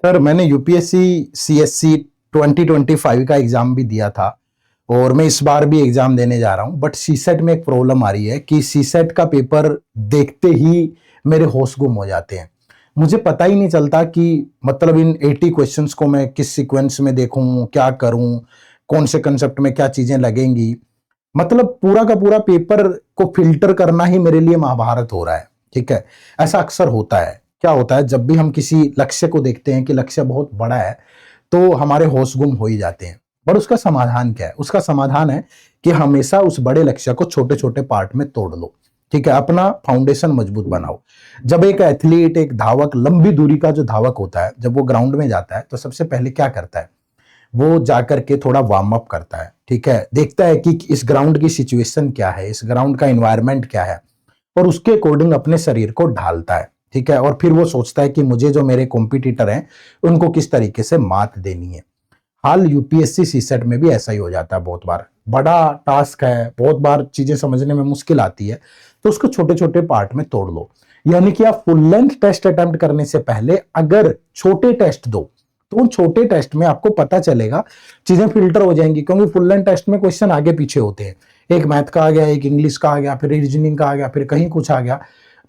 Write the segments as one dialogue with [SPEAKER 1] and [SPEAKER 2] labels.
[SPEAKER 1] Sir मैंने UPSC CSC 2025 का exam भी दिया था और मैं इस बार भी एग्जाम देने जा रहा हूं। बट सीसेट में एक प्रॉब्लम आ रही है कि सीसेट का पेपर देखते ही मेरे होश गुम हो जाते हैं। मुझे पता ही नहीं चलता कि मतलब इन 80 क्वेश्चंस को मैं किस सीक्वेंस में देखूं, क्या करूं, कौन से कंसेप्ट में क्या चीजें लगेंगी। मतलब पूरा का पूरा पेपर को फिल्टर करना ही मेरे लिए महाभारत हो रहा है। ठीक है, ऐसा अक्सर होता है। क्या होता है, जब भी हम किसी लक्ष्य को देखते हैं कि लक्ष्य बहुत बड़ा है तो हमारे होश गुम हो ही जाते हैं। पर उसका समाधान क्या है? उसका समाधान है कि हमेशा उस बड़े लक्ष्य को छोटे छोटे पार्ट में तोड़ लो। ठीक है, अपना फाउंडेशन मजबूत बनाओ। जब एक एथलीट, एक धावक, लंबी दूरी का जो धावक होता है, जब वो ग्राउंड में जाता है तो सबसे पहले क्या करता है? वो जाकर के थोड़ा वार्म अप करता है। ठीक है, देखता है कि इस ग्राउंड की सिचुएशन क्या है, इस ग्राउंड का एनवायरनमेंट क्या है, और उसके अकॉर्डिंग अपने शरीर को ढालता है। ठीक है, और फिर वो सोचता है कि मुझे जो मेरे कॉम्पिटिटर हैं उनको किस तरीके से मात देनी है। हाल यूपीएससी सीसेट में भी ऐसा ही हो जाता है। बहुत बार बड़ा टास्क है, बहुत बार चीजें समझने में मुश्किल आती है, तो उसको छोटे छोटे पार्ट में तोड़ लो। यानी कि आप फुल लेंथ टेस्ट अटेम्प्ट करने से पहले अगर छोटे टेस्ट दो तो उन छोटे टेस्ट में आपको पता चलेगा, चीजें फिल्टर हो जाएंगी। क्योंकि फुल लेंथ टेस्ट में क्वेश्चन आगे पीछे होते हैं, एक मैथ का आ गया, एक इंग्लिश का आ गया, फिर रीजनिंग का आ गया, फिर कहीं कुछ आ गया।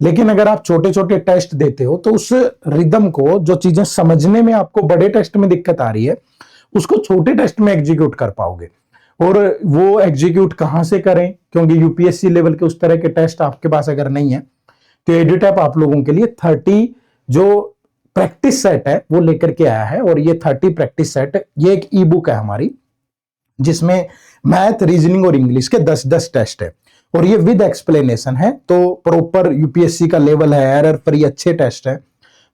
[SPEAKER 1] लेकिन अगर आप छोटे छोटे टेस्ट देते हो तो उस रिदम को, जो चीजें समझने में आपको बड़े टेस्ट में दिक्कत आ रही है, उसको छोटे टेस्ट में एग्जीक्यूट कर पाओगे। और वो एग्जीक्यूट कहां से करें? क्योंकि यूपीएससी लेवल के उस तरह के टेस्ट आपके पास अगर नहीं है तो एडिटैप आप लोगों के लिए 30 जो प्रैक्टिस सेट है वो लेकर के आया है। और ये 30 प्रैक्टिस सेट, ये एक ई बुक है हमारी, जिसमें मैथ, रीजनिंग और इंग्लिश के 10-10 टेस्ट है और ये विद एक्सप्लेनेशन है। तो प्रॉपर यूपीएससी का लेवल है, एरर फ्री अच्छे टेस्ट है।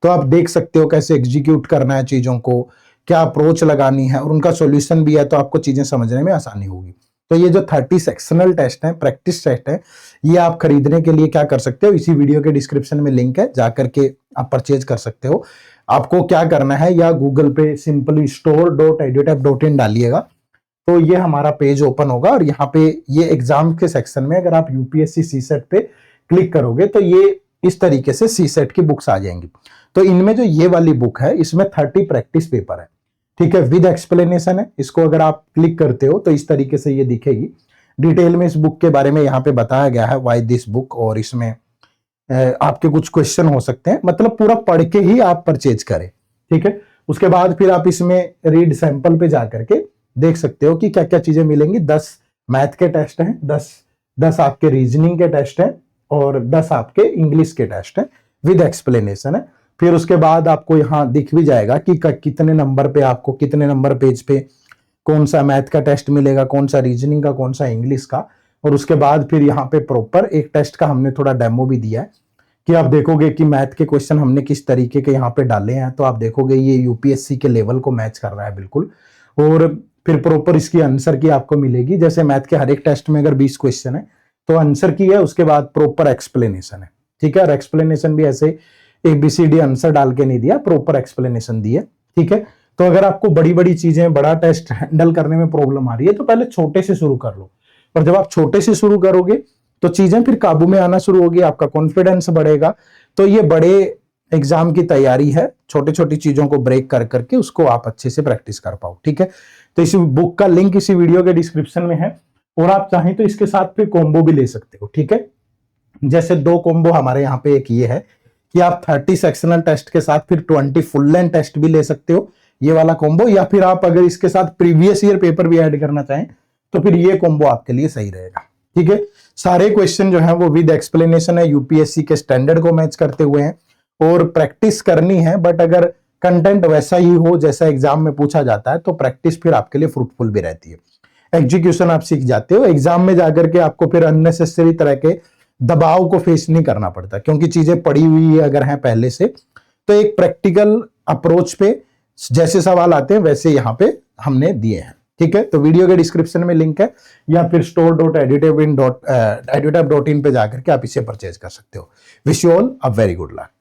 [SPEAKER 1] तो आप देख सकते हो कैसे एग्जीक्यूट करना है चीजों को, क्या अप्रोच लगानी है, और उनका सॉल्यूशन भी है, तो आपको चीजें समझने में आसानी होगी। तो ये जो 30 सेक्शनल टेस्ट है, प्रैक्टिस टेस्ट है, ये आप खरीदने के लिए क्या कर सकते हो, इसी वीडियो के डिस्क्रिप्शन में लिंक है, जाकर के आप परचेज कर सकते हो। आपको क्या करना है, या गूगल पे सिंपली store.edutap.in डालिएगा तो ये हमारा पेज ओपन होगा और यहाँ पे ये एग्जाम के सेक्शन में अगर आप यूपीएससी सीसेट पे क्लिक करोगे तो ये इस तरीके से सीसेट की बुक्स आ जाएंगी। तो इनमें जो ये वाली बुक है इसमें 30 प्रैक्टिस पेपर है। ठीक है, विद एक्सप्लेनेशन है। इसको अगर आप क्लिक करते हो तो इस तरीके से ये दिखेगी। डिटेल में इस बुक के बारे में यहाँ पे बताया गया है, व्हाई दिस बुक, और इसमें आपके कुछ क्वेश्चन हो सकते हैं। मतलब पूरा पढ़ के ही आप परचेज करें। ठीक है, उसके बाद फिर आप इसमें रीड सैंपल पे जाकर के देख सकते हो कि क्या क्या चीजें मिलेंगी। 10 मैथ के टेस्ट हैं, 10 आपके रीजनिंग के टेस्ट हैं और 10 आपके इंग्लिश के टेस्ट हैं, विद एक्सप्लेनेशन है। फिर उसके बाद आपको यहाँ दिख भी जाएगा कि कितने नंबर पे आपको, कितने नंबर पेज पे कौन सा मैथ का टेस्ट मिलेगा, कौन सा रीजनिंग का, कौन सा इंग्लिश का। और उसके बाद फिर यहाँ पे प्रॉपर एक टेस्ट का हमने थोड़ा डेमो भी दिया है कि आप देखोगे कि मैथ के क्वेश्चन हमने किस तरीके के यहाँ पे डाले हैं, तो आप देखोगे ये यूपीएससी के लेवल को मैच कर रहा है बिल्कुल। और फिर प्रॉपर इसकी आंसर की आपको मिलेगी। जैसे मैथ के हर एक टेस्ट में अगर 20 क्वेश्चन है तो आंसर की है, उसके बाद प्रॉपर एक्सप्लेनेशन है। ठीक है, और एक्सप्लेनेशन भी ऐसे ABCD आंसर डाल के नहीं दिया, प्रॉपर एक्सप्लेनेशन दी है। ठीक है, तो अगर आपको बड़ी बड़ी चीजें, बड़ा टेस्ट हैंडल करने में प्रॉब्लम आ रही है तो पहले छोटे से शुरू कर लो। और जब आप छोटे से शुरू करोगे तो चीजें फिर काबू में आना शुरू होगी, आपका कॉन्फिडेंस बढ़ेगा। तो ये बड़े एग्जाम की तैयारी है, छोटी छोटी चीजों को ब्रेक कर करके उसको आप अच्छे से प्रैक्टिस कर पाओ। ठीक है, तो इस बुक का लिंक इसी वीडियो के डिस्क्रिप्शन में है और आप चाहें तो इसके साथ फिर कॉम्बो भी ले सकते हो। ठीक है, जैसे 2 कॉम्बो हमारे यहाँ पे, एक ये है कि आप 30 सेक्शनल टेस्ट के साथ फिर 20 फुल लेंथ टेस्ट भी ले सकते हो, ये वाला कॉम्बो। या फिर आप अगर इसके साथ प्रीवियस ईयर पेपर भी ऐड करना चाहें तो फिर ये कॉम्बो आपके लिए सही रहेगा। ठीक है, सारे क्वेश्चन जो है वो विद एक्सप्लेनेशन है, यूपीएससी के स्टैंडर्ड को मैच करते हुए हैं और प्रैक्टिस करनी है। बट अगर कंटेंट वैसा ही हो जैसा एग्जाम में पूछा जाता है तो प्रैक्टिस फिर आपके लिए फ्रूटफुल भी रहती है। एग्जीक्यूशन आप सीख जाते हो, एग्जाम में जाकर के आपको फिर अननेसेसरी तरह के दबाव को फेस नहीं करना पड़ता, क्योंकि चीजें पड़ी हुई अगर हैं पहले से तो एक प्रैक्टिकल अप्रोच पे जैसे सवाल आते हैं वैसे यहाँ पे हमने दिए हैं। ठीक है, तो वीडियो के डिस्क्रिप्शन में लिंक है, या फिर store.edutap.in पे जाकर के आप इसे परचेज कर सकते हो। Wish you all a very good luck.